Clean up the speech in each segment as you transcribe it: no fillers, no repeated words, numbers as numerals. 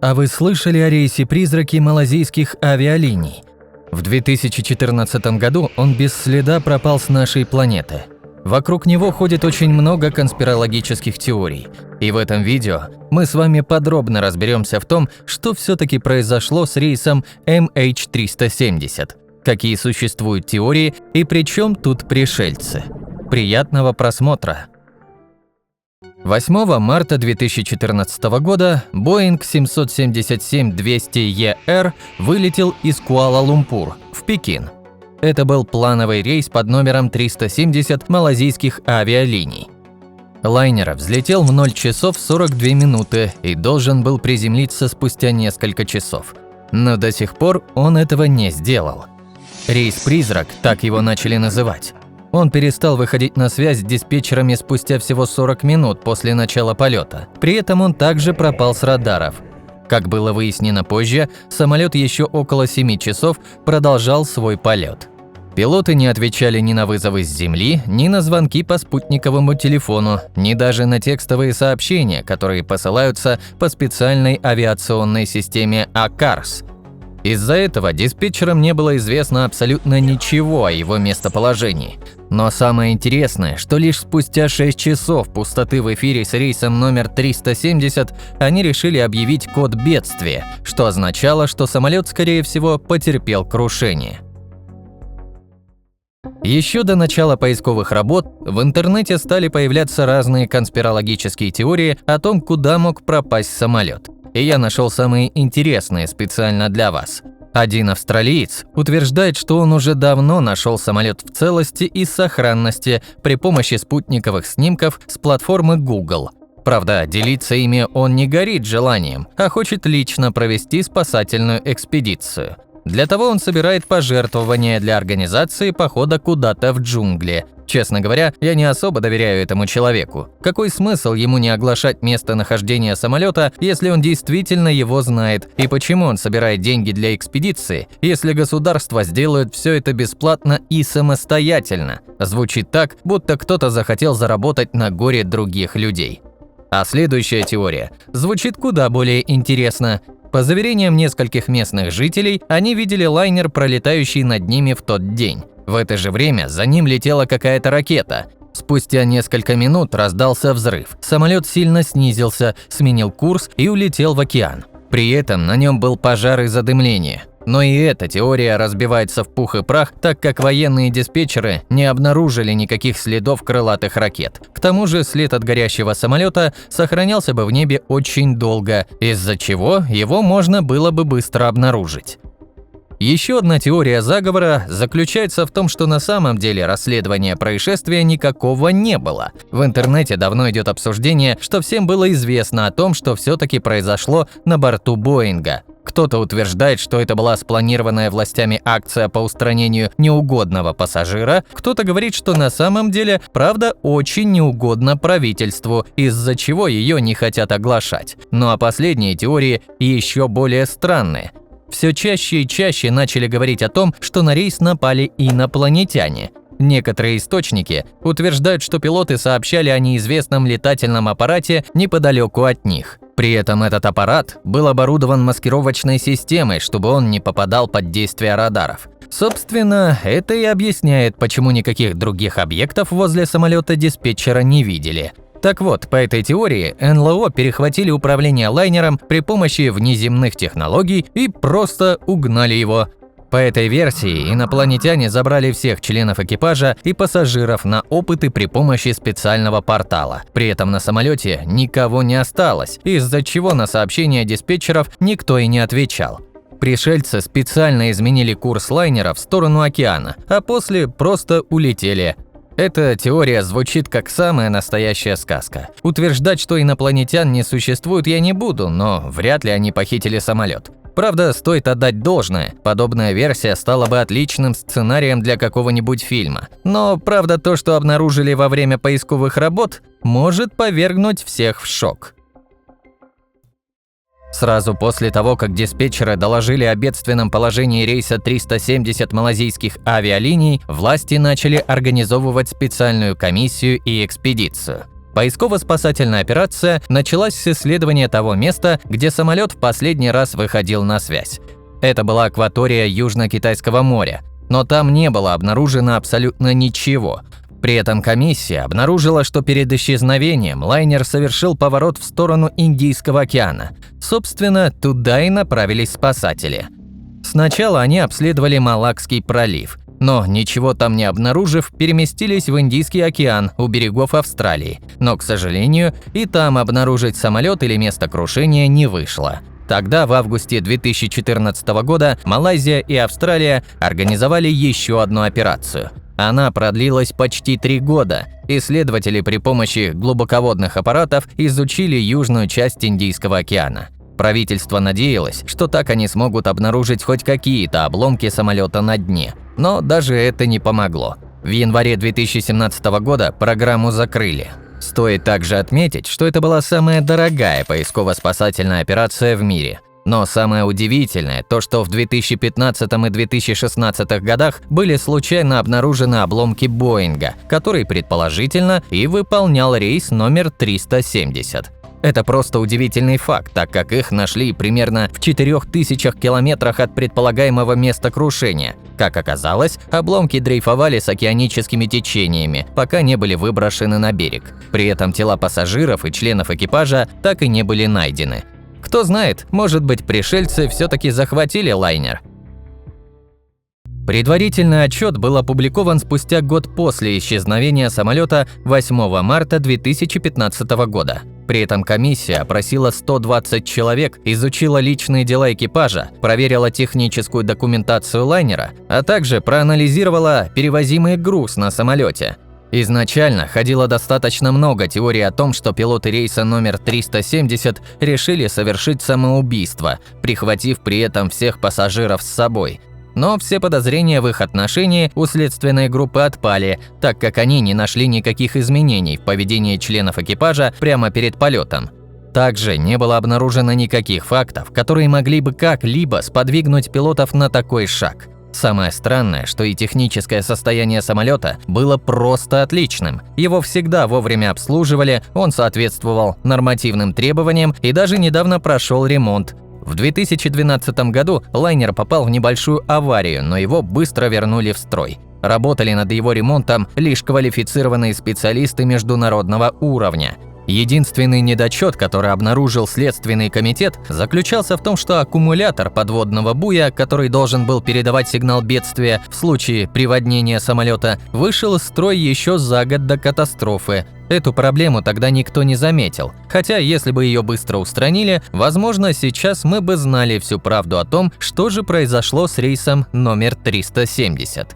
А вы слышали о рейсе «Призраки» малазийских авиалиний? В 2014 году он без следа пропал с нашей планеты. Вокруг него ходит очень много конспирологических теорий. И в этом видео мы с вами подробно разберемся в том, что все-таки произошло с рейсом MH370, какие существуют теории и при чем тут пришельцы. Приятного просмотра! 8 марта 2014 года Boeing 777-200ER вылетел из Куала-Лумпур в Пекин. Это был плановый рейс под номером 370 малазийских авиалиний. Лайнер взлетел в 0 часов 42 минуты и должен был приземлиться спустя несколько часов. Но до сих пор он этого не сделал. Рейс «Призрак», так его начали называть. Он перестал выходить на связь с диспетчерами спустя всего 40 минут после начала полета. При этом он также пропал с радаров. Как было выяснено позже, самолет еще около 7 часов продолжал свой полет. Пилоты не отвечали ни на вызовы с Земли, ни на звонки по спутниковому телефону, ни даже на текстовые сообщения, которые посылаются по специальной авиационной системе ACARS. Из-за этого диспетчерам не было известно абсолютно ничего о его местоположении. Но самое интересное, что лишь спустя 6 часов пустоты в эфире с рейсом номер 370 они решили объявить код бедствия, что означало, что самолет, скорее всего, потерпел крушение. Еще до начала поисковых работ в интернете стали появляться разные конспирологические теории о том, куда мог пропасть самолет. И я нашел самые интересные специально для вас. Один австралиец утверждает, что он уже давно нашел самолет в целости и сохранности при помощи спутниковых снимков с платформы Google. Правда, делиться ими он не горит желанием, а хочет лично провести спасательную экспедицию. Для того он собирает пожертвования для организации похода куда-то в джунгли. Честно говоря, я не особо доверяю этому человеку. Какой смысл ему не оглашать местонахождение самолета, если он действительно его знает? И почему он собирает деньги для экспедиции, если государство сделает все это бесплатно и самостоятельно? Звучит так, будто кто-то захотел заработать на горе других людей. А следующая теория звучит куда более интересно. По заверениям нескольких местных жителей, они видели лайнер, пролетающий над ними в тот день. В это же время за ним летела какая-то ракета. Спустя несколько минут раздался взрыв. Самолет сильно снизился, сменил курс и улетел в океан. При этом на нем был пожар и задымление. Но и эта теория разбивается в пух и прах, так как военные диспетчеры не обнаружили никаких следов крылатых ракет. К тому же след от горящего самолета сохранялся бы в небе очень долго, из-за чего его можно было бы быстро обнаружить. Еще одна теория заговора заключается в том, что на самом деле расследования происшествия никакого не было. В интернете давно идет обсуждение, что всем было известно о том, что все-таки произошло на борту Боинга. Кто-то утверждает, что это была спланированная властями акция по устранению неугодного пассажира, кто-то говорит, что на самом деле правда очень неугодна правительству, из-за чего ее не хотят оглашать. Ну а последние теории еще более странные. Все чаще и чаще начали говорить о том, что на рейс напали инопланетяне. Некоторые источники утверждают, что пилоты сообщали о неизвестном летательном аппарате неподалеку от них. При этом этот аппарат был оборудован маскировочной системой, чтобы он не попадал под действие радаров. Собственно, это и объясняет, почему никаких других объектов возле самолета диспетчера не видели. Так вот, по этой теории НЛО перехватили управление лайнером при помощи внеземных технологий и просто угнали его. По этой версии инопланетяне забрали всех членов экипажа и пассажиров на опыты при помощи специального портала. При этом на самолете никого не осталось, из-за чего на сообщения диспетчеров никто и не отвечал. Пришельцы специально изменили курс лайнера в сторону океана, а после просто улетели. Эта теория звучит как самая настоящая сказка. Утверждать, что инопланетян не существует, я не буду, но вряд ли они похитили самолет. Правда, стоит отдать должное, подобная версия стала бы отличным сценарием для какого-нибудь фильма. Но правда, то, что обнаружили во время поисковых работ, может повергнуть всех в шок. Сразу после того, как диспетчеры доложили о бедственном положении рейса 370 малазийских авиалиний, власти начали организовывать специальную комиссию и экспедицию. Поисково-спасательная операция началась с исследования того места, где самолет в последний раз выходил на связь. Это была акватория Южно-Китайского моря, но там не было обнаружено абсолютно ничего. При этом комиссия обнаружила, что перед исчезновением лайнер совершил поворот в сторону Индийского океана. Собственно, туда и направились спасатели. Сначала они обследовали Малакский пролив, но, ничего там не обнаружив, переместились в Индийский океан у берегов Австралии. Но, к сожалению, и там обнаружить самолет или место крушения не вышло. Тогда, в августе 2014 года, Малайзия и Австралия организовали еще одну операцию. Она продлилась почти 3 года. Исследователи при помощи глубоководных аппаратов изучили южную часть Индийского океана. Правительство надеялось, что так они смогут обнаружить хоть какие-то обломки самолета на дне. Но даже это не помогло. В январе 2017 года программу закрыли. Стоит также отметить, что это была самая дорогая поисково-спасательная операция в мире. Но самое удивительное то, что в 2015 и 2016 годах были случайно обнаружены обломки Боинга, который предположительно и выполнял рейс номер 370. Это просто удивительный факт, так как их нашли примерно в 4000 километрах от предполагаемого места крушения. Как оказалось, обломки дрейфовали с океаническими течениями, пока не были выброшены на берег. При этом тела пассажиров и членов экипажа так и не были найдены. Кто знает, может быть, пришельцы все-таки захватили лайнер. Предварительный отчет был опубликован спустя год после исчезновения самолета 8 марта 2015 года. При этом комиссия опросила 120 человек, изучила личные дела экипажа, проверила техническую документацию лайнера, а также проанализировала перевозимый груз на самолете. Изначально ходило достаточно много теорий о том, что пилоты рейса номер 370 решили совершить самоубийство, прихватив при этом всех пассажиров с собой. Но все подозрения в их отношении у следственной группы отпали, так как они не нашли никаких изменений в поведении членов экипажа прямо перед полетом. Также не было обнаружено никаких фактов, которые могли бы как-либо сподвигнуть пилотов на такой шаг. Самое странное, что и техническое состояние самолета было просто отличным. Его всегда вовремя обслуживали, он соответствовал нормативным требованиям и даже недавно прошел ремонт. В 2012 году лайнер попал в небольшую аварию, но его быстро вернули в строй. Работали над его ремонтом лишь квалифицированные специалисты международного уровня. Единственный недочет, который обнаружил Следственный комитет, заключался в том, что аккумулятор подводного буя, который должен был передавать сигнал бедствия в случае приводнения самолета, вышел из строя еще за год до катастрофы. Эту проблему тогда никто не заметил, хотя если бы ее быстро устранили, возможно, сейчас мы бы знали всю правду о том, что же произошло с рейсом номер 370.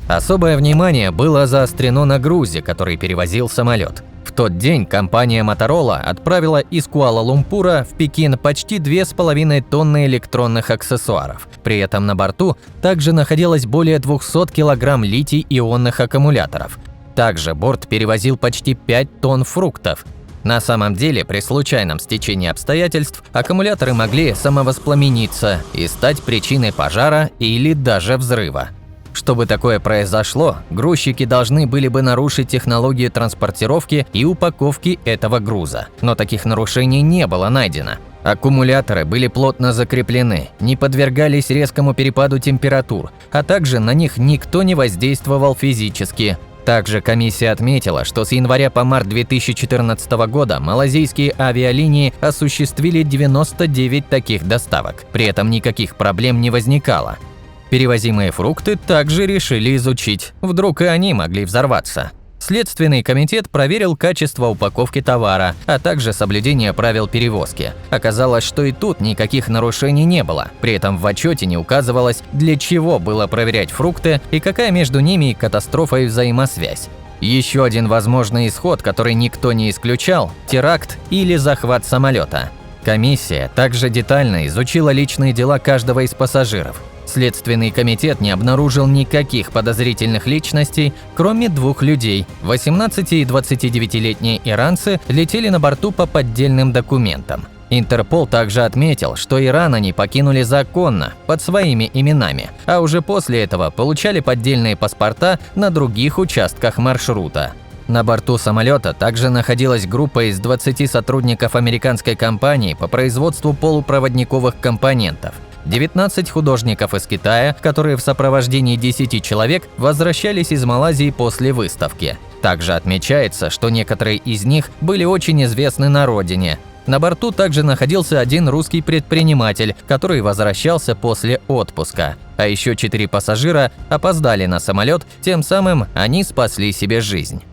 Особое внимание было заострено на грузе, который перевозил самолет. В тот день компания Motorola отправила из Куала-Лумпура в Пекин почти 2,5 тонны электронных аксессуаров. При этом на борту также находилось более 200 килограмм литий-ионных аккумуляторов. Также борт перевозил почти 5 тонн фруктов. На самом деле, при случайном стечении обстоятельств, аккумуляторы могли самовоспламениться и стать причиной пожара или даже взрыва. Чтобы такое произошло, грузчики должны были бы нарушить технологию транспортировки и упаковки этого груза. Но таких нарушений не было найдено. Аккумуляторы были плотно закреплены, не подвергались резкому перепаду температур, а также на них никто не воздействовал физически. Также комиссия отметила, что с января по март 2014 года малайзийские авиалинии осуществили 99 таких доставок. При этом никаких проблем не возникало. Перевозимые фрукты также решили изучить, вдруг и они могли взорваться. Следственный комитет проверил качество упаковки товара, а также соблюдение правил перевозки. Оказалось, что и тут никаких нарушений не было. При этом в отчете не указывалось, для чего было проверять фрукты и какая между ними катастрофа и взаимосвязь. Еще один возможный исход, который никто не исключал – теракт или захват самолета. Комиссия также детально изучила личные дела каждого из пассажиров. Следственный комитет не обнаружил никаких подозрительных личностей, кроме 2 людей. 18- и 29-летние иранцы летели на борту по поддельным документам. Интерпол также отметил, что Иран они покинули законно, под своими именами, а уже после этого получали поддельные паспорта на других участках маршрута. На борту самолета также находилась группа из 20 сотрудников американской компании по производству полупроводниковых компонентов, 19 художников из Китая, которые в сопровождении 10 человек возвращались из Малайзии после выставки. Также отмечается, что некоторые из них были очень известны на родине. На борту также находился один русский предприниматель, который возвращался после отпуска. А еще 4 пассажира опоздали на самолет, тем самым они спасли себе жизнь.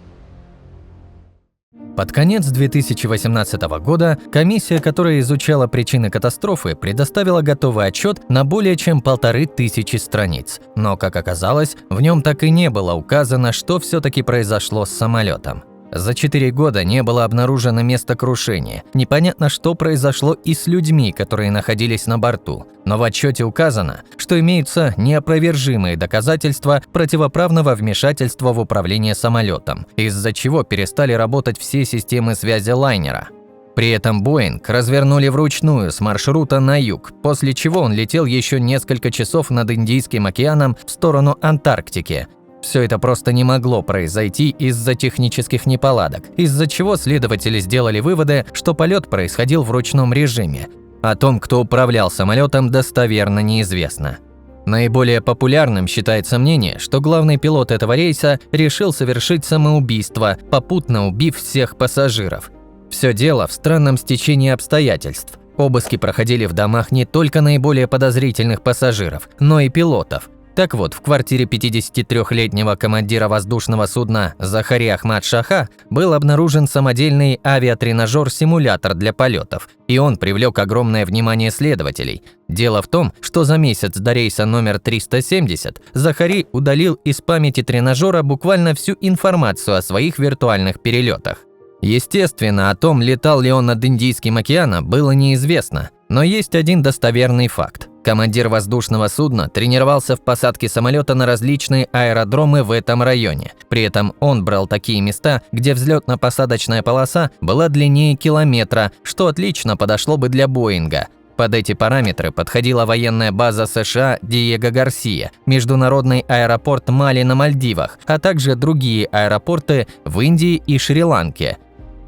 Под конец 2018 года комиссия, которая изучала причины катастрофы, предоставила готовый отчет на более чем 1500 страниц. Но, как оказалось, в нем так и не было указано, что все-таки произошло с самолетом. За 4 года не было обнаружено место крушения. Непонятно, что произошло и с людьми, которые находились на борту. Но в отчете указано, что имеются неопровержимые доказательства противоправного вмешательства в управление самолетом, из-за чего перестали работать все системы связи лайнера. При этом Боинг развернули вручную с маршрута на юг, после чего он летел еще несколько часов над Индийским океаном в сторону Антарктики. Все это просто не могло произойти из-за технических неполадок, из-за чего следователи сделали выводы, что полет происходил в ручном режиме. О том, кто управлял самолетом, достоверно неизвестно. Наиболее популярным считается мнение, что главный пилот этого рейса решил совершить самоубийство, попутно убив всех пассажиров. Все дело в странном стечении обстоятельств. Обыски проходили в домах не только наиболее подозрительных пассажиров, но и пилотов. Так вот, в квартире 53-летнего командира воздушного судна Захари Ахмад Шаха был обнаружен самодельный авиатренажер-симулятор для полетов, и он привлек огромное внимание следователей. Дело в том, что за месяц до рейса номер 370 Захари удалил из памяти тренажера буквально всю информацию о своих виртуальных перелетах. Естественно, о том, летал ли он над Индийским океаном, было неизвестно, но есть один достоверный факт. Командир воздушного судна тренировался в посадке самолета на различные аэродромы в этом районе. При этом он брал такие места, где взлетно-посадочная полоса была длиннее километра, что отлично подошло бы для Боинга. Под эти параметры подходила военная база США Диего Гарсия, международный аэропорт Мали на Мальдивах, а также другие аэропорты в Индии и Шри-Ланке.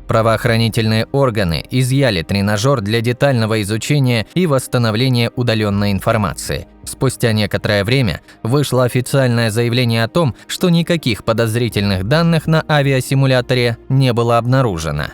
Правоохранительные органы изъяли тренажер для детального изучения и восстановления удаленной информации. Спустя некоторое время вышло официальное заявление о том, что никаких подозрительных данных на авиасимуляторе не было обнаружено.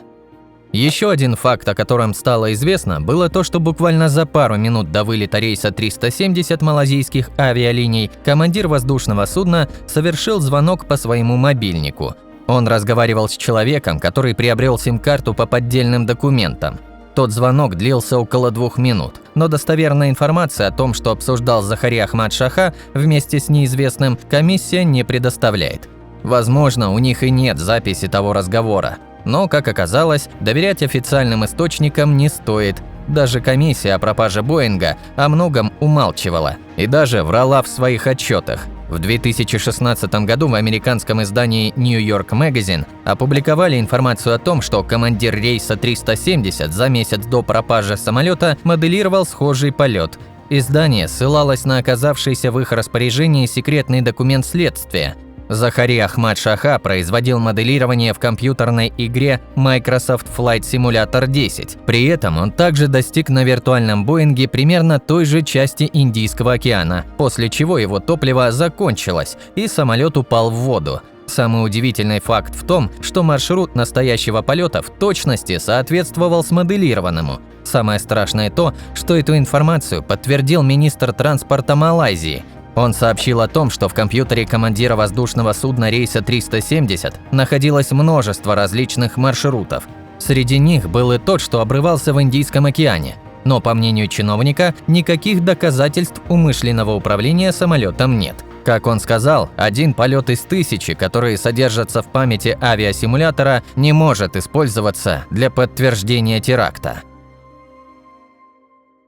Еще один факт, о котором стало известно, было то, что буквально за пару минут до вылета рейса 370 малайзийских авиалиний командир воздушного судна совершил звонок по своему мобильнику. Он разговаривал с человеком, который приобрел сим-карту по поддельным документам. Тот звонок длился около 2 минут, но достоверная информация о том, что обсуждал Захари Ахмад Шаха вместе с неизвестным, комиссия не предоставляет. Возможно, у них и нет записи того разговора. Но, как оказалось, доверять официальным источникам не стоит. Даже комиссия о пропаже Боинга о многом умалчивала и даже врала в своих отчетах. В 2016 году в американском издании New York Magazine опубликовали информацию о том, что командир рейса 370 за месяц до пропажи самолета моделировал схожий полет. Издание ссылалось на оказавшийся в их распоряжении секретный документ следствия. Захари Ахмад Шаха производил моделирование в компьютерной игре Microsoft Flight Simulator 10. При этом он также достиг на виртуальном Боинге примерно той же части Индийского океана, после чего его топливо закончилось и самолет упал в воду. Самый удивительный факт в том, что маршрут настоящего полета в точности соответствовал смоделированному. Самое страшное то, что эту информацию подтвердил министр транспорта Малайзии. Он сообщил о том, что в компьютере командира воздушного судна рейса 370 находилось множество различных маршрутов. Среди них был и тот, что обрывался в Индийском океане. Но, по мнению чиновника, никаких доказательств умышленного управления самолетом нет. Как он сказал, один полет из 1000, которые содержатся в памяти авиасимулятора, не может использоваться для подтверждения теракта.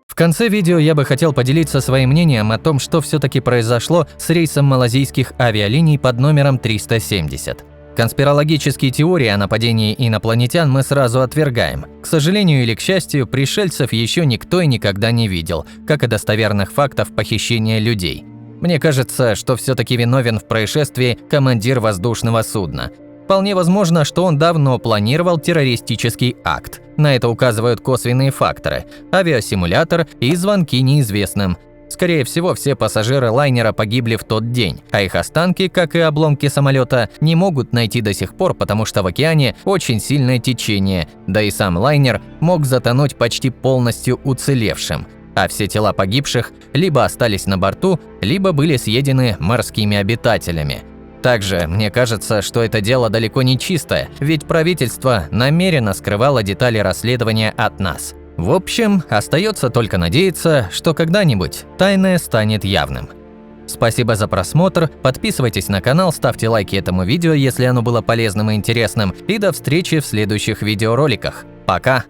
В конце видео я бы хотел поделиться своим мнением о том, что все-таки произошло с рейсом малайзийских авиалиний под номером 370. Конспирологические теории о нападении инопланетян мы сразу отвергаем. К сожалению или к счастью, пришельцев еще никто и никогда не видел, как и достоверных фактов похищения людей. Мне кажется, что все-таки виновен в происшествии командир воздушного судна. Вполне возможно, что он давно планировал террористический акт. На это указывают косвенные факторы – авиасимулятор и звонки неизвестным. Скорее всего, все пассажиры лайнера погибли в тот день, а их останки, как и обломки самолета, не могут найти до сих пор, потому что в океане очень сильное течение, да и сам лайнер мог затонуть почти полностью уцелевшим, а все тела погибших либо остались на борту, либо были съедены морскими обитателями. Также мне кажется, что это дело далеко не чистое, ведь правительство намеренно скрывало детали расследования от нас. В общем, остается только надеяться, что когда-нибудь тайное станет явным. Спасибо за просмотр, подписывайтесь на канал, ставьте лайки этому видео, если оно было полезным и интересным, и до встречи в следующих видеороликах. Пока!